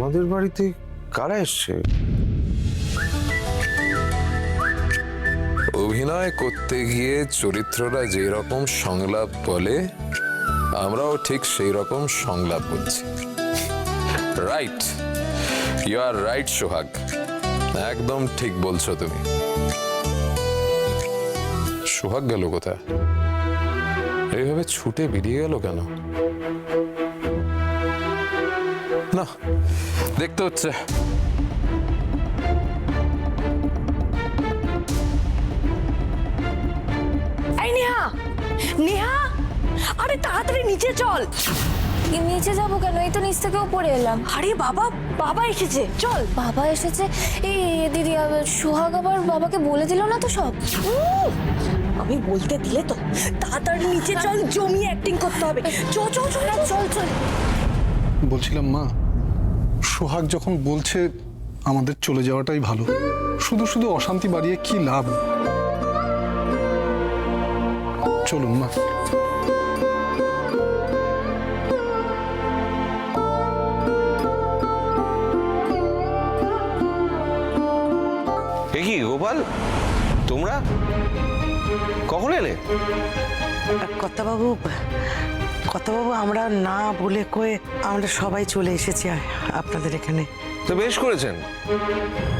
আমাদের বাড়িতে কারা এসছে? অভিনয় করতে গিয়ে চরিত্ররা যে রকম সংলাপ বলে আমরাও ঠিক সেই রকম সংলাপ বলছি। রাইট, ইউ আর রাইট সোহাগ, একদম ঠিক বলছো তুমি। সোহাগ গেল কোথায়? এইভাবে ছুটে বেরিয়ে গেল কেন? না, দেখতে হচ্ছে। এই নেহা, নেহা, আরে তাড়াতাড়ি নিচে চল। নিচে যাবো কেন? এই তো নিচ থেকে উপরে এলাম। আরে বাবা, বাবা এসেছে, চল। বাবা এসেছে? এই দিদি, সোহাগ আবার বাবাকে বলে দিল না তো সব? আমি বলতে দিলে তো। তাড়াতাড়ি নিচে চল, জমিয়ে অ্যাক্টিং করতে হবে। চল চল চল চল চল। বলছিলাম মা, সোহাগ যখন বলছে আমাদের চলে যাওয়াটাই ভালো, শুধু শুধু অশান্তি বাড়িয়ে কি লাভ? চলুন মা। এ কি গোপাল, তোমরা কখন এলে? কর্তাবাবু, আমরা না বলে কয়ে আমরা সবাই চলে এসেছি আপনাদের এখানে। তো বেশ করেছেন,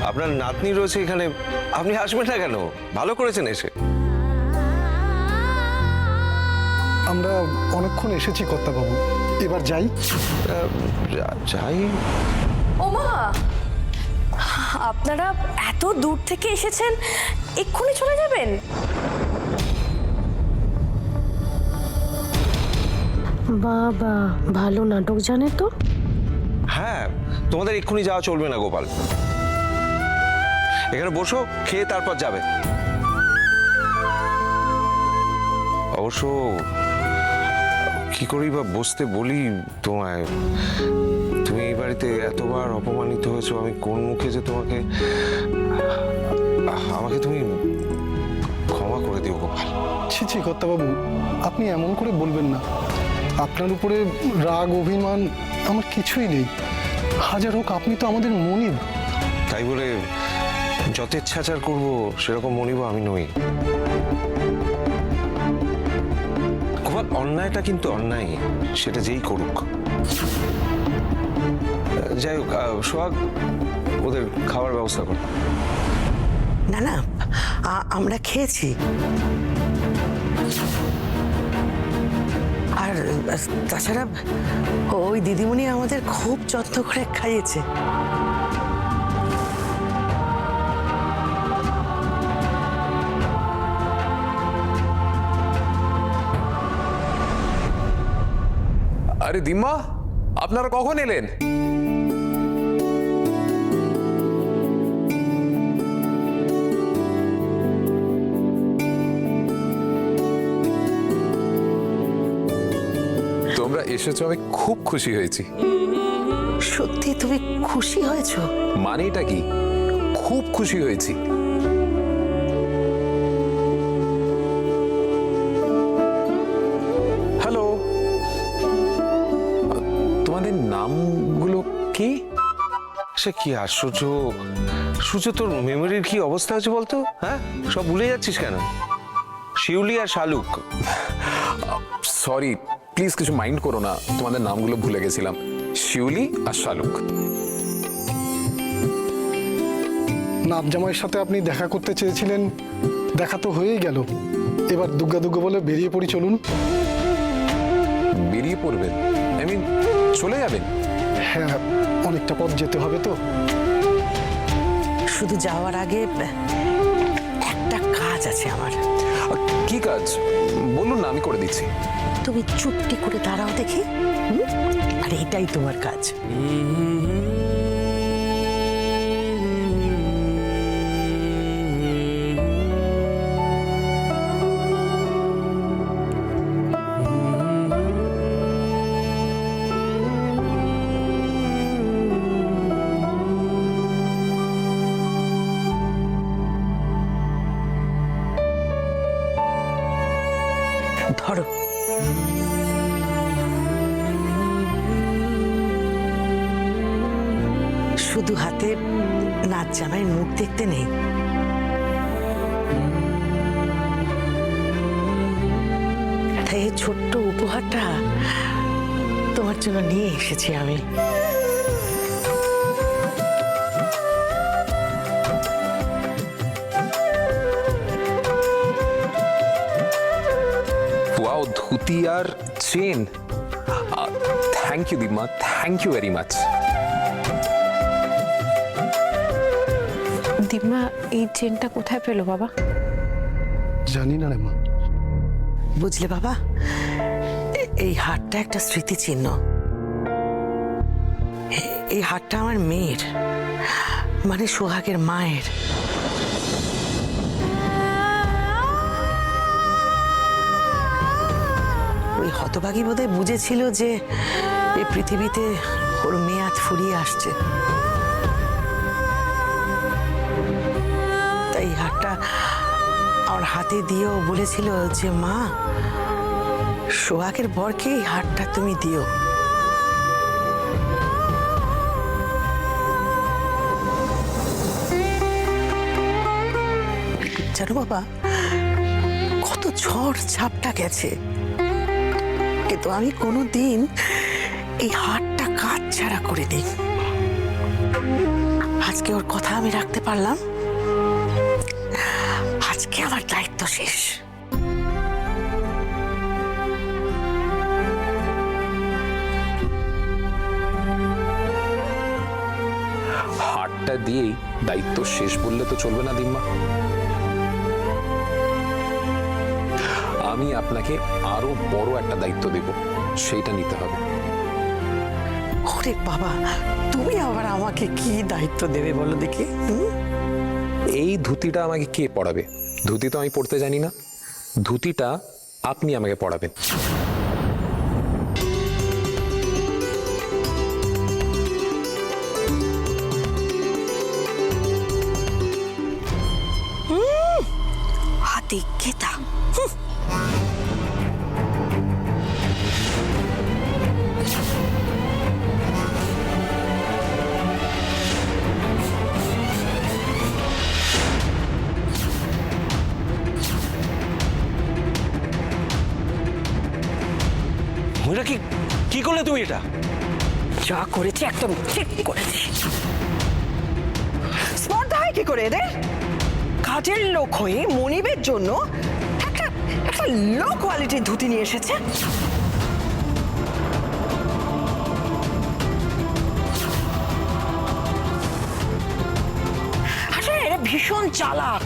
আপনার নাতনি রয়েছে এখানে, আপনি আসবেন না কেন? ভালো করেছেন এসে। আমরা অনেকক্ষণ এসেছি কর্তাবাবু, এবার যাই। যাই। ওমা, আপনারা এত দূর থেকে এসেছেন, এক্ষুনি চলে যাবেন? বাবা ভালো নাটক জানে তো। হ্যাঁ, তোমাদের এক্ষুনি যাওয়া চলবে না গোপাল, এখানে বসো, খেয়ে তারপর যাবে। অবশ্য কি করেই বা বসতে বলি তোমায়? তুমি এই বাড়িতে এতবার অপমানিত হয়েছো, আমি কোন মুখে যে তোমাকে, আমাকে তুমি ক্ষমা করে দিও গোপাল। ছি ছি কর্তাবাবু, আপনি এমন করে বলবেন না। আপনার উপরে রাগ অভিমান আমার কিছুই নেই। হাজার হোক আপনি তো আমাদের মনিব। তাই বলে যত ইচ্ছাচার করবো সেরকম মনিব আমি নই গোপাল। অন্যায়টা কিন্তু অন্যায়, সেটা যেই করুক। যাই হোক, সোহাগ ওদের খাবার ব্যবস্থা কর। না না, আমরা খেয়েছি। আর তাছাড়া ওই দিদিমণি আমাদের খুব যত্ন করে খাইয়েছে। আরে দিম্মা, আপনারা কখন এলেন? তোমরা এসেছো, আমি খুব খুশি হয়েছি। সত্যি তুমি খুশি হয়েছো? মানেটা কি? খুব খুশি হয়েছি। হ্যালো, তোমাদের নামগুলো কি? সে কি আশ্চর্য সূর্য, তোর মেমোরির কি অবস্থা আছে বলতো? হ্যাঁ, সব ভুলে যাচ্ছিস কেন? শিউলি আর শালুক। সরি, প্লিজ কিছু মাইন্ড করো না, তোমাদের নামগুলো ভুলে গেছিলাম। শিউলি আর শালুক। নাত জামাইয়ের সাথে আপনি দেখা করতে চেয়েছিলেন, দেখা তো হয়েই গেল। এবার দুগ্গা দুগ্গা বলে বেরিয়ে পড়ি, চলুন। বেরিয়ে পড়বেন? আই মিন চলে যাবেন? হ্যাঁ, অনেকটা পথ যেতে হবে তো। শুধু যাওয়ার আগে একটা কাজ আছে আমার। কি কাজ বলুন না, আমি করে দিচ্ছি। তুমি চুপটি করে দাঁড়াও দেখি। আর এটাই তোমার কাজ। ধরো। শুধু হাতে নাচ জামাইয়ের মুখ দেখতে নেই, তাই এই ছোট্ট উপহারটা তোমার জন্য নিয়ে এসেছি আমি। ওয়াও, ধুতি আর চেন। থ্যাংক ইউ দিম্মা, থ্যাংক ইউ ভেরি মাচ। দিম্মা এই চেনটা কোথায় পেলো বাবা? জানি না রে মা। বুঝলে বাবা, এই হারটা একটা স্মৃতিচিহ্ন। এই হারটা আমার মেয়ের, মানে সোহাগের মায়ের। ওই হতভাগী বোধহয় বুঝেছিল যে এই পৃথিবীতে ওর মেয়াদ ফুরিয়ে আসছে, তাই এই হারটা আমার হাতে দিয়েও বলেছিল যে মা, সোহাগের বরকে এই হারটা তুমি দিও। জানো বাবা, কত ঝড় ঝাপটা গেছে, কিন্তু আমি কোনোদিন এই হারটা কাজ ছাড়া করে দিই। আজকে ওর কথা আমি রাখতে পারলাম, আজকে আমার দায়িত্ব শেষ। হারটা দিয়েই দায়িত্ব শেষ বললে তো চলবে না দিম্মা। আমি আপনাকে আরো বড় একটা দায়িত্ব দেব, সেইটা নিতে হবে। ওরে বাবা, তুমি আবার আমাকে কি দায়িত্ব দেবে বলো দেখি? এই ধুতিটা আমাকে কে পড়াবে? ধুতি তো আমি পড়তে জানি না, ধুতিটা আপনি আমাকে পড়াবেন। হাতে খেতা। ময়রা, কি করলে তুমি এটা? যা করেছি একদম ঠিক করেছি। স্পর্ধা হয় কি করে এদের? কাজের লোক হয়ে মনিবের জন্য একটা লো কোয়ালিটির ধুতি নিয়ে এসেছে। আসলে এরা ভীষণ চালাক।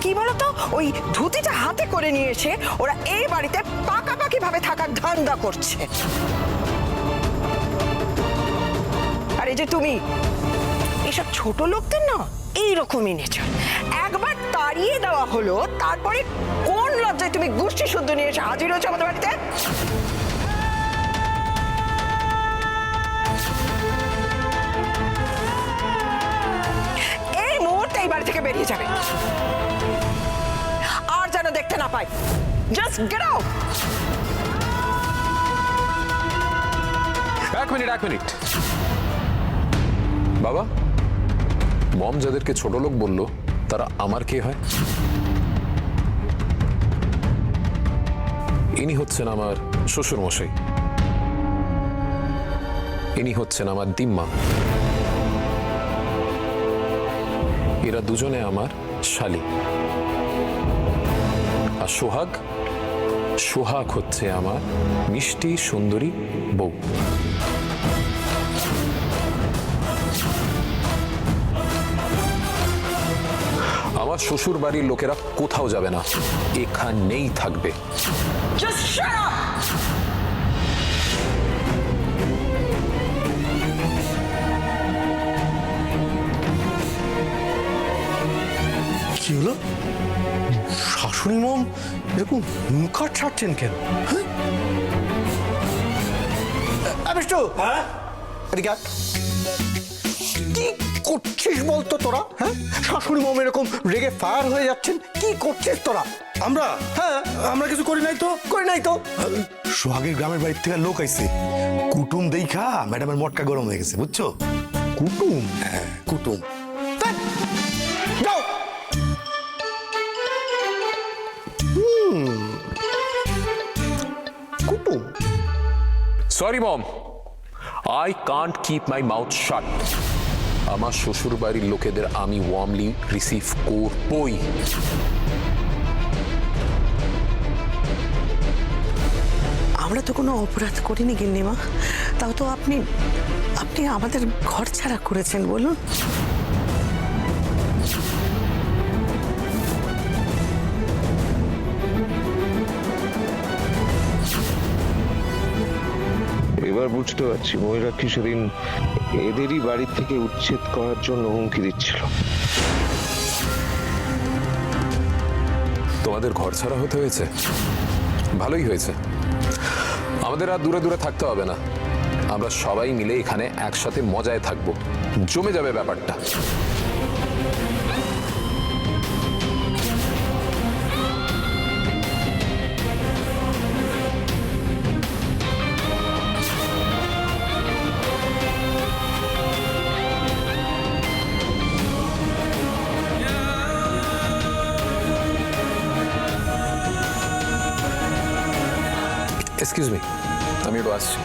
কি বলতো, ওই ধুতিটা হাতে করে নিয়ে এসে ওরা এই বাড়িতে পাকাপাকি ভাবে থাকার ধান্দা করছে। আর এই যে তুমি, এসব ছোট লোকদের না এইরকমই নেচার। একবার তাড়িয়ে দেওয়া হলো, তারপরে কোন লজ্জায় তুমি গোষ্ঠী শুদ্ধ নিয়ে এসে হাজির হয়েছে আমাদের বাড়িতে? এই মুহূর্তে এই বাড়ি থেকে বেরিয়ে যাবে, আর যেন দেখতে না পাই। Just get out. এক মিনিট বাবা, মম যাদেরকে ছোট লোক বললো তারা আমার কে হয়? ইনি হচ্ছেন আমার শ্বশুর মশাই, ইনি হচ্ছেন আমার দিম্মা, এরা দুজনে আমার শালি। আর সোহাগ হচ্ছে আমার মিষ্টি সুন্দরী বউ। আমার শ্বশুর বাড়ির লোকেরা কোথাও যাবে না, এখানেই থাকবে। Just shut up! কি হলো? শাশুড়ি মম এরকম মুখাট ছাড়ছেন কেন? বিষ্টু, এদিকে আয়। কি করছিস বলতো তোরা? হ্যাঁ, শাশুড়ি মম এরকম রেগে ফায়ার হয়ে যাচ্ছেন, কি করছিস তোরা? আমরা? হ্যাঁ, আমরা কিছু করি নাই তো। সোহাগের গ্রামের বাড়ির থেকে লোক আইছে, কুটুম দেখা ম্যাডামের মটকা গরম হয়ে গেছে, বুঝছো? কুটুম? হ্যাঁ কুটুম। ধ্যাৎ, যাও। কুটুম? Sorry mom, I can't keep my mouth shut. আমার শ্বশুর বাড়ির লোকেদের আমি ওয়ার্মলি রিসিভ করবই। আমরা তো কোনো অপরাধ করিনি গিন্নিমা, তাও তো আপনি আপনি আমাদের ঘর ছাড়া করেছেন বলুন। এবার বুঝতে পারছি ময়ূরাক্ষী সেদিন এদেরই বাড়ি থেকে উচ্ছেদ করার জন্য হুমকি দিচ্ছিল। তোমাদের ঘর ছাড়া হতে হয়েছে, ভালোই হয়েছে। আমাদের আর দূরে দূরে থাকতে হবে না, আমরা সবাই মিলে এখানে একসাথে মজায় থাকবো, জমে যাবে ব্যাপারটা। এক্সকিউজ মি, আমি একটু আসছি।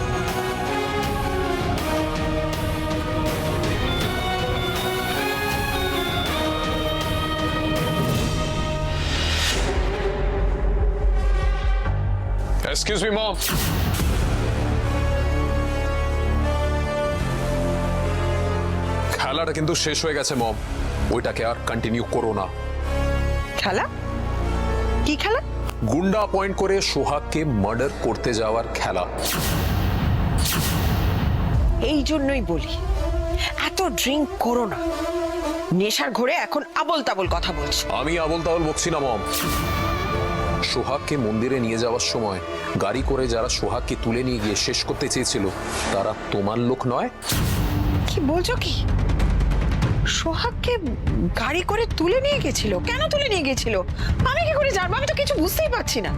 Excuse me mom. খেলাটা কিন্তু শেষ হয়ে গেছে মম, ওইটাকে আর কন্টিনিউ করো না। খেলা? কি খেলা? গুন্ডা অ্যাপয়েন্ট করে সোহাগকে মার্ডার করতে যাওয়ার খেলা। এই জন্যই বলি এত ড্রিঙ্ক করো না, নেশার ঘোরে এখন আবল তাবল কথা বলছো। আমি আবল তাবল বকছি না মম। সোহাগকে মন্দিরে নিয়ে যাওয়ার সময় গাড়ি করে যারা সোহাগকে তুলে নিয়ে গিয়ে শেষ করতে চেয়েছিল তারা তোমার লোক নয়? কি বলছো কি? সোহাগকে গাড়ি করে তুলে নিয়ে গেছিল? কেন তুলে নিয়ে গেছিল আমি কি করে জানবো? আমি তো কিছু বুঝতেই পারছি না।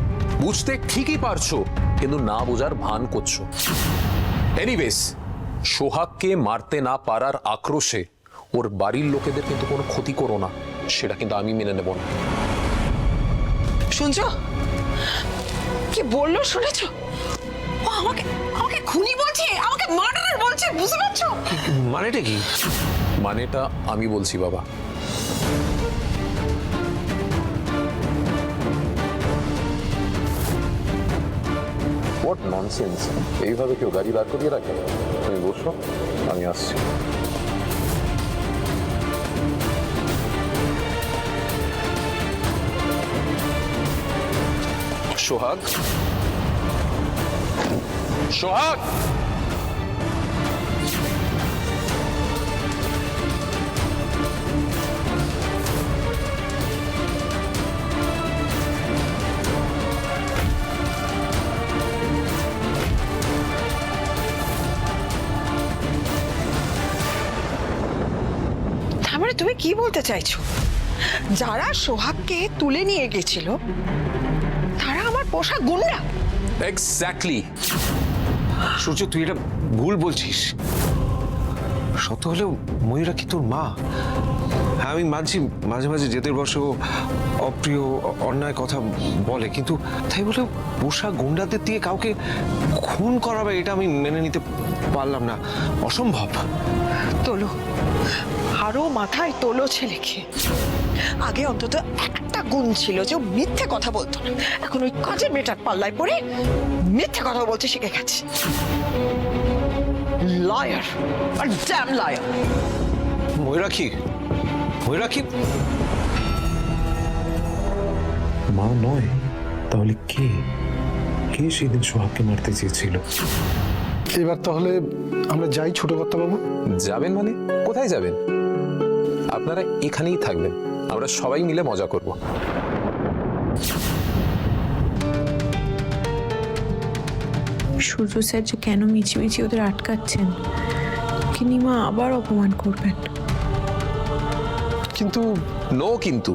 বুঝতে ঠিকই পারছো, কিন্তু না বোঝার ভান করছো। এনিওয়েজ, সোহাগকে মারতে না পারার আক্রোশে ওর বাড়ির লোকেদের কিন্তু কোনো ক্ষতি করো না, সেটা কিন্তু আমি মেনে নেব না। শুনছো কি বললো? শুনেছো? ও আমাকে আমাকে খুনি বলছে, আমাকে মার্ডারার বলছে, বুঝতে পারছো? মানেটা কি? মানেটা আমি বলছি বাবা। What nonsense! এইভাবে কেউ গাড়ি দাঁড় করিয়ে রাখে? তুমি বসো, আমি আসছি। সোহাগ, সোহাগ! তার মানে তুমি কি বলতে চাইছো, যারা সোহাগকে তুলে নিয়ে গেছিল তারা আমার পোষা গুন্ডা? এক্স্যাক্টলি। সূর্য, তুই এটা ভুল বলছিস। সত্য হলেও ময়ূরাক্ষী তোর মা। হ্যাঁ, আমি মানছি মাঝে মাঝে জেদের বসে ও অপ্রিয় অন্যায় কথা বলে, কিন্তু তাই বলে পোষা গুন্ডাদের দিয়ে কাউকে খুন করাবে এটা আমি মেনে নিতে পারলাম না, অসম্ভব। তোলো, আরো মাথায় তোলো ছেলেকে। আগে অন্তত একটা গুণ ছিল যে ও মিথ্যে কথা বলতো না, এখন ওই কাজের মেয়েটার পাল্লায় পড়ে মিথ্যে কথা বলতে শিখে গেছে। লায়ার আর ড্যাম লায়ার। ময়ূরাক্ষী, ময়ূরাক্ষী! মা নয় তাহলে কে? কে সেদিন সোহাগকে মারতে চেয়েছিল? এবার তাহলে আমরা যাই ছোট বাবু। যাবেন মানে? কোথায় যাবেন? আপনারা এখানেই থাকবেন, আমরা সবাই মিলে মজা করব। সূর্য স্যার যে কেন মিছিমিছি ওদের আটকাচ্ছেন, কিনিমা আবার অপমান করবেন। কিন্তু নো কিন্তু।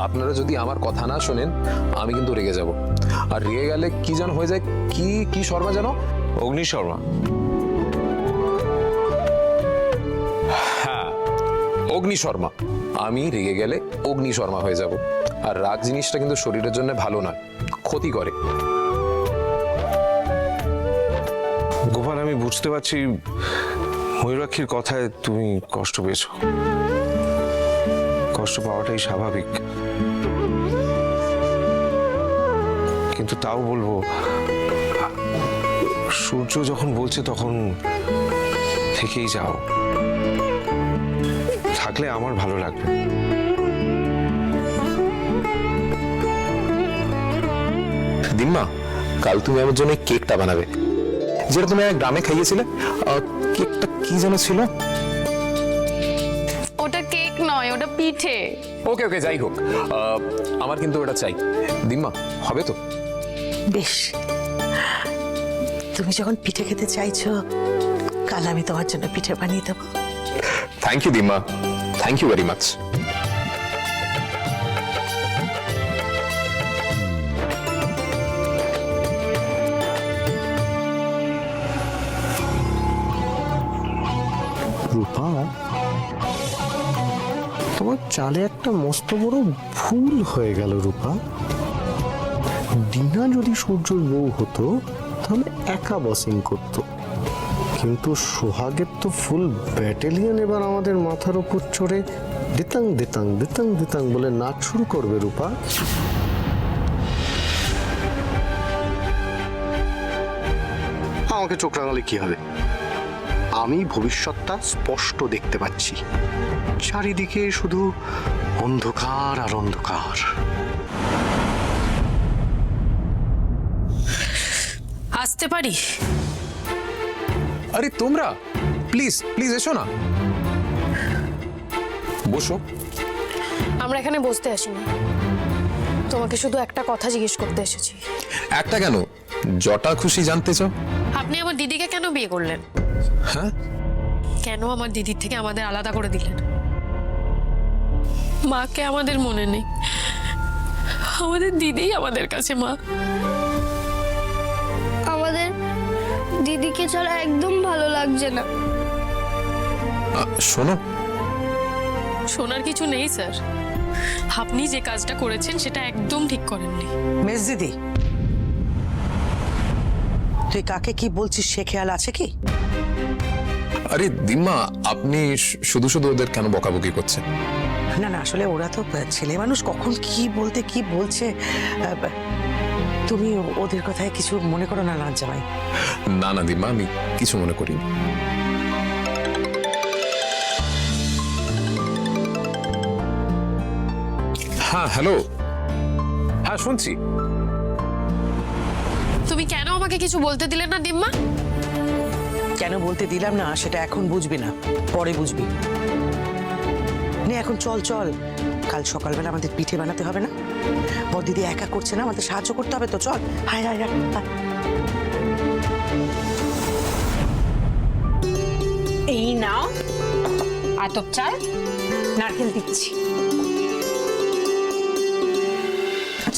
আপনারা যদি আমার কথা না শোনেন আমি কিন্তু রেগে যাব, আর রেগে গেলে কি যেন হয়ে যায়, কি কি শর্মা যেন? অগ্নি শর্মা। অগ্নি শর্মা। আমি রেগে গেলে অগ্নি শর্মা হয়ে যাব। আর রাগ জিনিসটা কিন্তু শরীরের জন্য ভালো নয়, ক্ষতি করে। গোপাল, আমি বুঝতে পারছি ময়ূরাক্ষীর কথায় তুমি কষ্ট পেয়েছো। কষ্ট পাওয়াটাই স্বাভাবিক, কিন্তু তাও বলবো সূর্য যখন বলছে তখন থেকেই যাও, থাকলে আমার ভালো লাগবে। দিম্মা, কাল তুমি আমার জন্য কেকটা বানাবে, যেটা তুমি এক গ্রামে খাইয়েছিলে। কেকটা কি যেন ছিল? ওটা কেক নয়, ওটা পিঠে। ওকে ওকে, যাই হোক, আমার কিন্তু ওটা চাই। দিম্মা, হবে তো? বেশ, তুমি যখন পিঠে খেতে চাইছো, কাল আমি তোমার জন্য পিঠে বানিয়ে দেবো। থ্যাংক ইউ দিম্মা, thank you very much. Rupa, তোমার চালে একটা মস্ত বড় ভুল হয়ে গেল রূপা। ডিনা যদি সূর্যর বউ হতো তাহলে একা বসিং করতো, কিন্তু সোহাগের তো ফুল ব্যাটালিয়ন এবার আমাদের মাথার উপর চড়ে দিতাং দিতাং দিতাং দিতাং বলে নাচ শুরু করবে রূপা। আমাকে চোখ রাঙালে কি হবে? আমি ভবিষ্যৎটা স্পষ্ট দেখতে পাচ্ছি, চারিদিকে শুধু অন্ধকার আর অন্ধকার। আসতে পারি? আরে তোমরা প্লিজ প্লিজ এসো না, বসো। আমরা এখানে বসতে আসিনি, তোমাকে শুধু একটা কথা জিজ্ঞেস করতে এসেছি। একটা কেন, যটা খুশি জানতে চাও। আপনি আমার দিদিকে কেন বিয়ে করলেন? হ্যাঁ, কেন আমার দিদির থেকে আমাদের আলাদা করে দিলেন? মাকে আমাদের মনে নেই, আমাদের দিদিই আমাদের কাছে মা। আমাদের দিদিকে ছাড়া একদম ভালো লাগছে না। শোনো, শোনার কিছু নেই স্যার, আপনি যে কাজটা করেছেন সেটা একদম ঠিক করেননি। মেজ দিদি, তুই কাকে কি বলছিস সে খেয়াল আছে কি? আরে দিম্মা, আপনি শুধু শুধু ওদের কেন বকাবকি করছেন? না না, আসলে ওরা তো ছেলে মানুষ, কখন কি বলতে কি বলছে। তুমি ওদের কথায় কিছু মনে করো না নাচ জামাই। না না দিম্মা, আমি কিছু মনে করিনি। হ্যাঁ হ্যালো, হ্যাঁ শুনছি। তুমি কেন আমাকে কিছু বলতে দিলে না দিম্মা? কেন বলতে দিলাম না সেটা এখন বুঝবি না, পরে বুঝবি। নে এখন চল চল, কাল সকালবেলা আমাদের পিঠে বানাতে হবে না? বড় দিদি একা করছে না, আমাদের সাহায্য করতে হবে তো। চল, হায় হায় হায়। এই নাও আতপ চাল, নারকেল দিচ্ছি।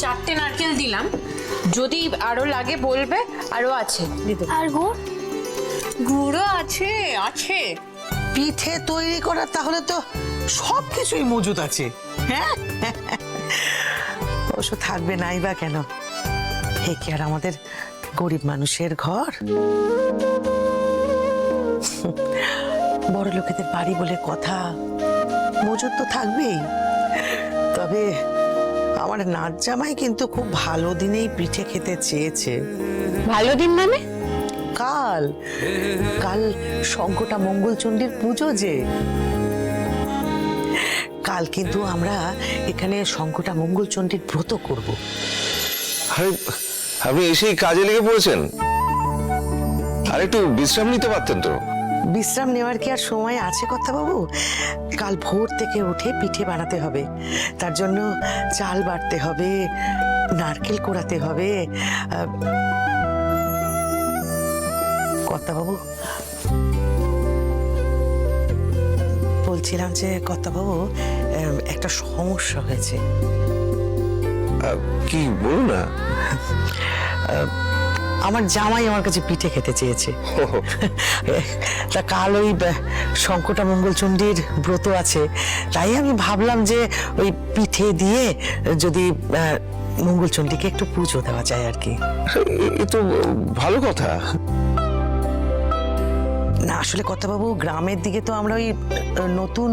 4টে নারকেল দিলাম, যদি আরো লাগে বলবে, আরো আছে। আর গুড়? গুঁড়ো আছে আছে। পিঠে তৈরি করার তাহলে তো সব কিছুই মজুদ আছে। হ্যাঁ, অবশ্য থাকবে নাই বা কেন? হে কি আর আমাদের গরিব মানুষের ঘর? বড় লোকেদের বাড়ি বলে কথা, মজুদ তো থাকবেই। তবে আমার নাচ জামাই কিন্তু খুব ভালো দিনেই পিঠে খেতে চেয়েছে। ভালো দিন মানে? কাল কাল শঙ্কটা মঙ্গলচণ্ডীর পুজো যে। কাল কিন্তু আমরা এখানে শঙ্কটা মঙ্গলচণ্ডীর ব্রত করব। আরে আপনি এসেই কাজে লেগে পড়েছেন, আর একটু বিশ্রাম নিতে পারতেন তো। বিশ্রাম নেওয়ার কি আর সময় আছে কথা বাবু? কাল ভোর থেকে উঠে পিঠে বানাতে হবে, তার জন্য চাল বাটতে হবে, নারকেল কোড়াতে হবে। কথা বাবু, বলছিলাম যে কথা বাবু, একটা সমস্যা হয়েছে। কি বলুন না। আমার জামাই আমার কাছে পিঠে খেতে চেয়েছে। তা কাল ওই শঙ্কটা মঙ্গলচণ্ডীর ব্রত আছে, তাই আমি ভাবলাম যে ওই পিঠে দিয়ে যদি মঙ্গলচণ্ডীকে একটু পুজো দেওয়া যায় আর কি। এ তো ভালো কথা। না আসলে বাবু, গ্রামের দিকে তো আমরা ওই নতুন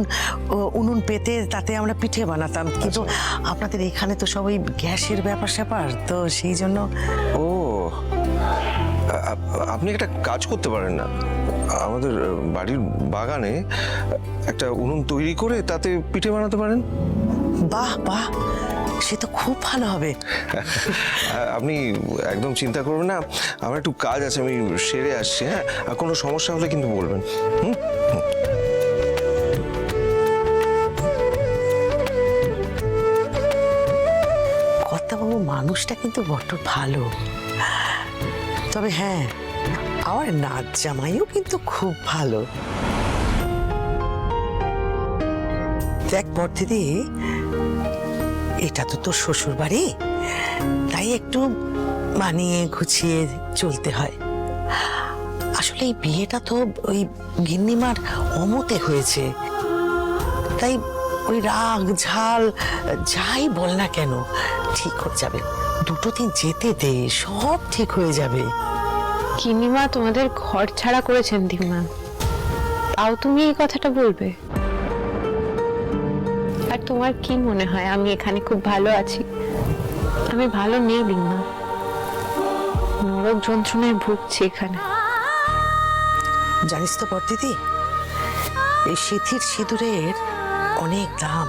উনুন পেতে তাতে আমরা পিঠে বানাতাম, কিন্তু আপনাদের এখানে তো সব ওই গ্যাসের ব্যাপার স্যাপার, তো সেই জন্য। ও আপনি একটা কাজ করতে পারেন না, আমাদের বাড়ির বাগানে একটা উনুন তৈরি করে তাতে পিঠে বানাতে পারেন। বাহ বাহ, সে তো খুব ভালো হবে। আপনি একদম চিন্তা করবেন না, আমার একটু কাজ আছে, আমি সেরে আসছি। হ্যাঁ, আর কোনো সমস্যা হলে কিন্তু বলবেন। বাবু মানুষটা কিন্তু বড্ড ভালো। তবে হ্যাঁ, আমার নাচ জামাইও কিন্তু খুব ভালো। দেখ বড়দিদি, এটা তো তোর শ্বশুর বাড়ি, তাই একটু মানিয়ে গুছিয়ে চলতে হয়। আসলে এই বিয়েটা তো ওই গিন্নিমার অমতে হয়েছে, তাই ওই রাগ ঝাল যাই বল না কেন ঠিক হয়ে যাবে। 2 দিন যেতে দে, সব ঠিক হয়ে যাবে। কিনিমা তোমাদের ঘর ছাড়া করেছেন দিমা, তাও তুমি এই কথাটা বলবে? আর তোমার কি মনে হয় আমি এখানে খুব ভালো আছি? আমি ভালো নেই দিমা, নরক যন্ত্রণায় ভুগছি এখানে। জানিস তো বড়দিদি, এই সিঁথির সিঁদুরের অনেক দাম,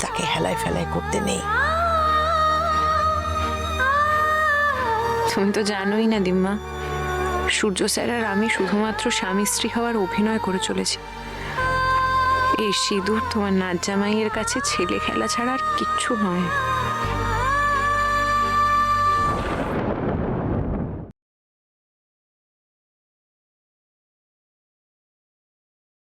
তাকে হেলায় ফেলায় করতে নেই। তুমি তো জানোই না দিম্মা, সূর্য স্যার আর আমি শুধুমাত্র স্বামী স্ত্রী হওয়ার অভিনয় করে চলেছি। এই সিঁদুর তোমার নাচ জামাইয়ের কাছে ছেলে খেলা ছাড়া আর কিচ্ছু নয়।